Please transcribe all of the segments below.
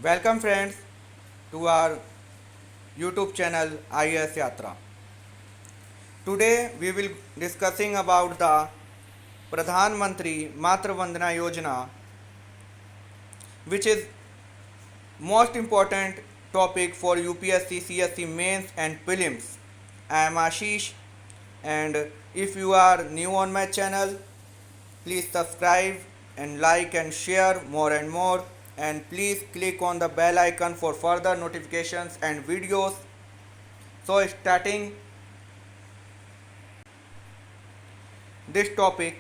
Welcome friends to our YouTube channel IAS Yatra. Today we will discussing about the Pradhan Mantri Matra Vandana Yojana, which is most important topic for UPSC, CSC mains and prelims. I am Ashish, and if you are new on my channel, please subscribe and like and share more and more, and please click on the bell icon for further notifications and videos. So starting this topic,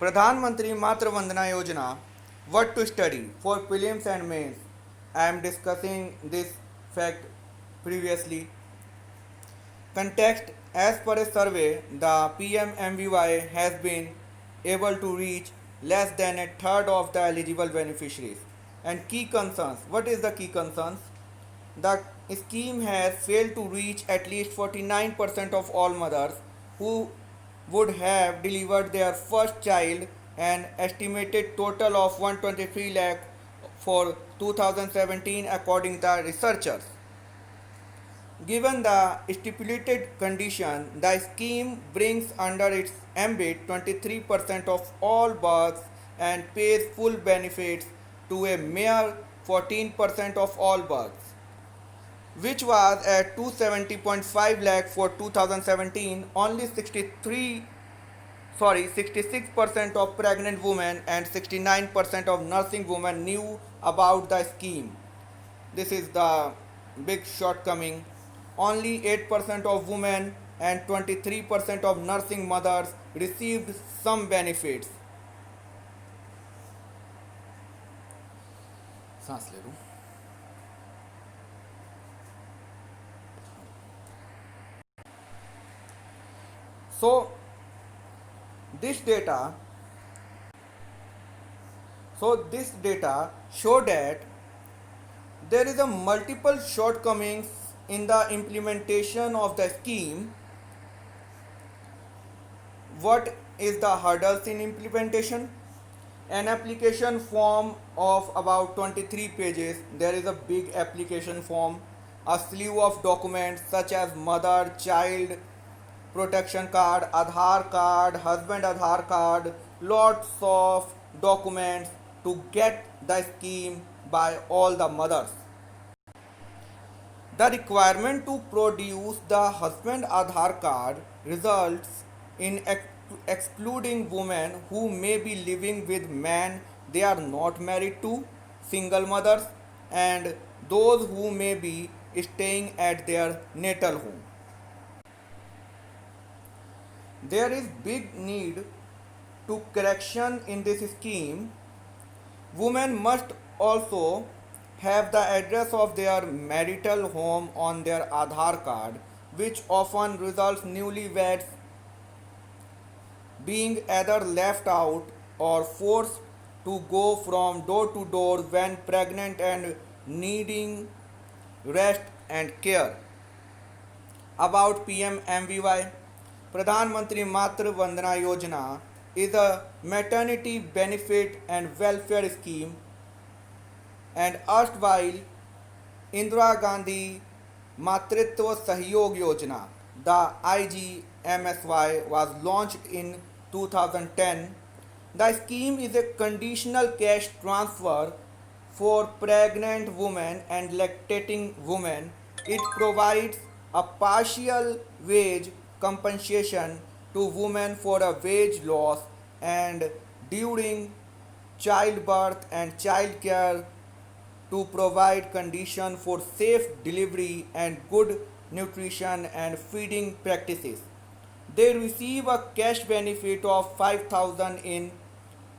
Pradhan Mantri Matra Vandana Yojana, what to study for prelims and mains. I am discussing this fact previously. Context: as per a survey, the PMMVY has been able to reach less than a third of the eligible beneficiaries. And key concerns: what is the key concerns? The scheme has failed to reach at least 49% of all mothers who would have delivered their first child, an estimated total of 123 lakh for 2017 according to researchers. Given the stipulated condition, the scheme brings under its ambit 23% of all births and pays full benefits to a mere 14% of all births, which was at 270.5 lakh for 2017. Only 66% of pregnant women and 69% of nursing women knew about the scheme. This is the big shortcoming. Only 8% of women and 23% of nursing mothers received some benefits. सांस ले लूं. So this data this data show that there is a multiple shortcomings in the implementation of the scheme. What is the hurdles in implementation? An application form of about 23 pages. There is a big application form, a slew of documents such as mother child protection card, Aadhaar card, husband Aadhaar card, lots of documents to get the scheme by all the mothers. The requirement to produce the husband Aadhaar card results in excluding women who may be living with men they are not married to, single mothers, and those who may be staying at their natal home. There is big need to correction in this scheme. Women must also have the address of their marital home on their Aadhaar card, which often results newlyweds being either left out or forced to go from door to door when pregnant and needing rest and care. About PMMVY, Pradhan Mantri Matra Vandana Yojana is a maternity benefit and welfare scheme, and erstwhile Indira Gandhi Matritva Sahyog Yojana, the IGMSY, was launched in 2010. The scheme is a conditional cash transfer for pregnant women and lactating women. It provides a partial wage compensation to women for a wage loss and during childbirth and childcare to provide conditions for safe delivery and good nutrition and feeding practices. They receive a cash benefit of 5,000 in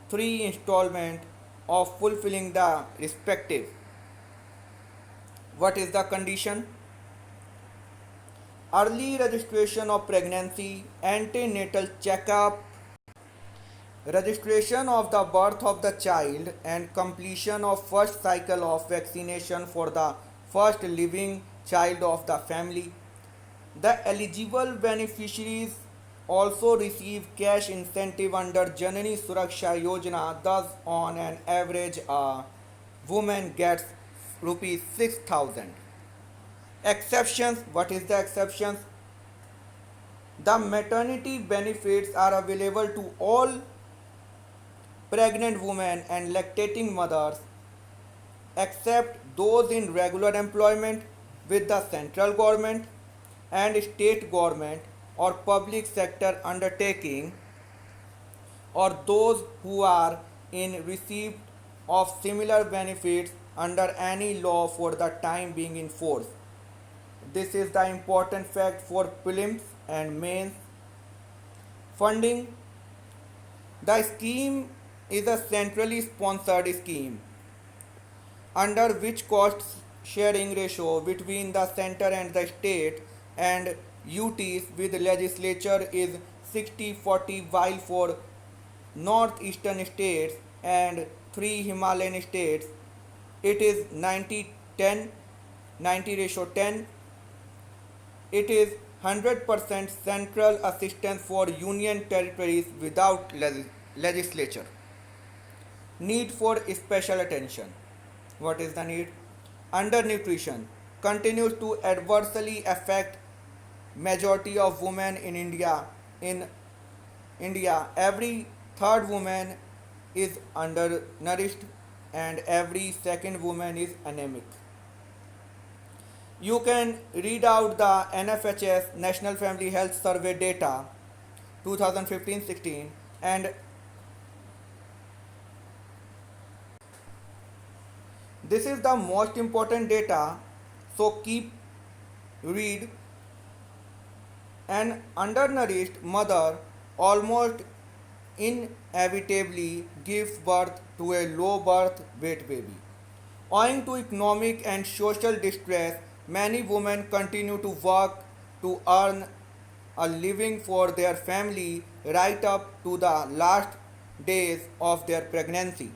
3 installments of fulfilling the respective. What is the condition? Early registration of pregnancy, antenatal checkup, registration of the birth of the child, and completion of first cycle of vaccination for the first living child of the family. The eligible beneficiaries also receive cash incentive under Janani Suraksha Yojana, thus on an average woman gets rupees 6,000. Exceptions. What is the exceptions? The maternity benefits are available to all pregnant women and lactating mothers except those in regular employment with the central government and state government or public sector undertaking, or those who are in receipt of similar benefits under any law for the time being in force. This is the important fact for prelims and mains. Funding. The scheme is a centrally sponsored scheme under which cost sharing ratio between the center and the state and UTs with legislature is 60-40, while for northeastern states and 3 Himalayan states it is 90-10, 90:10. It is 100% central assistance for union territories without legislature. Need for special attention. What is the need? Undernutrition continues to adversely affect majority of women in India. In India, every third woman is undernourished and every second woman is anemic. You can read out the NFHS National Family Health Survey data 2015-16, and this is the most important data, so keep read. An undernourished mother almost inevitably gives birth to a low birth weight baby. Owing to economic and social distress, many women continue to work to earn a living for their family right up to the last days of their pregnancy.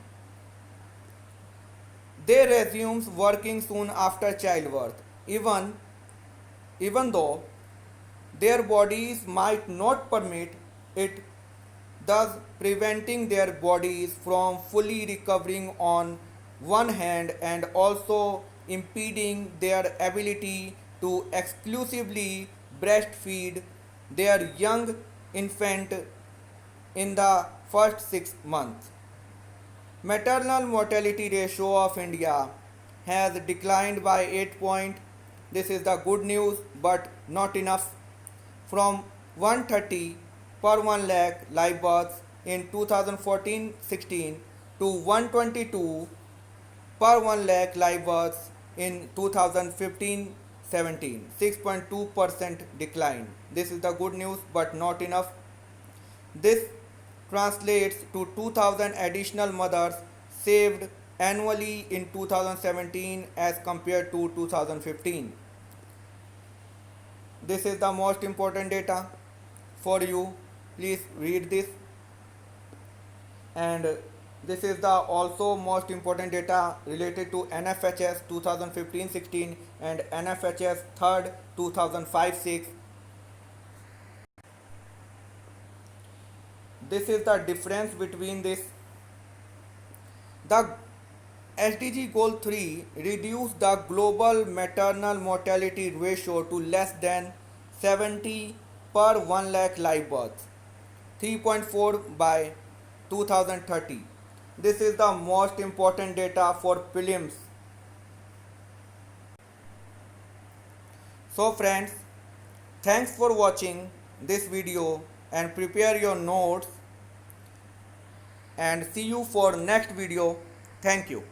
They resume working soon after childbirth, even though their bodies might not permit it, thus preventing their bodies from fully recovering on one hand and also impeding their ability to exclusively breastfeed their young infant in the first 6 months. Maternal mortality ratio of India has declined by 8 points. This is the good news, but not enough. From 130 per 1 lakh live births in 2014-16 to 122 per 1 lakh live births in 2015-17, 6.2% decline. This is the good news, but not enough. This translates to 2000 additional mothers saved annually in 2017 as compared to 2015. This is the most important data for you. Please read this. And this is the also most important data related to NFHS 2015-16 and NFHS 3rd 2005-6. This is the difference between this. The SDG Goal 3 reduce the global maternal mortality ratio to less than 70 per 1 lakh live births, 3.4 by 2030. This is the most important data for prelims. So friends, thanks for watching this video and prepare your notes and see you for next video. Thank you.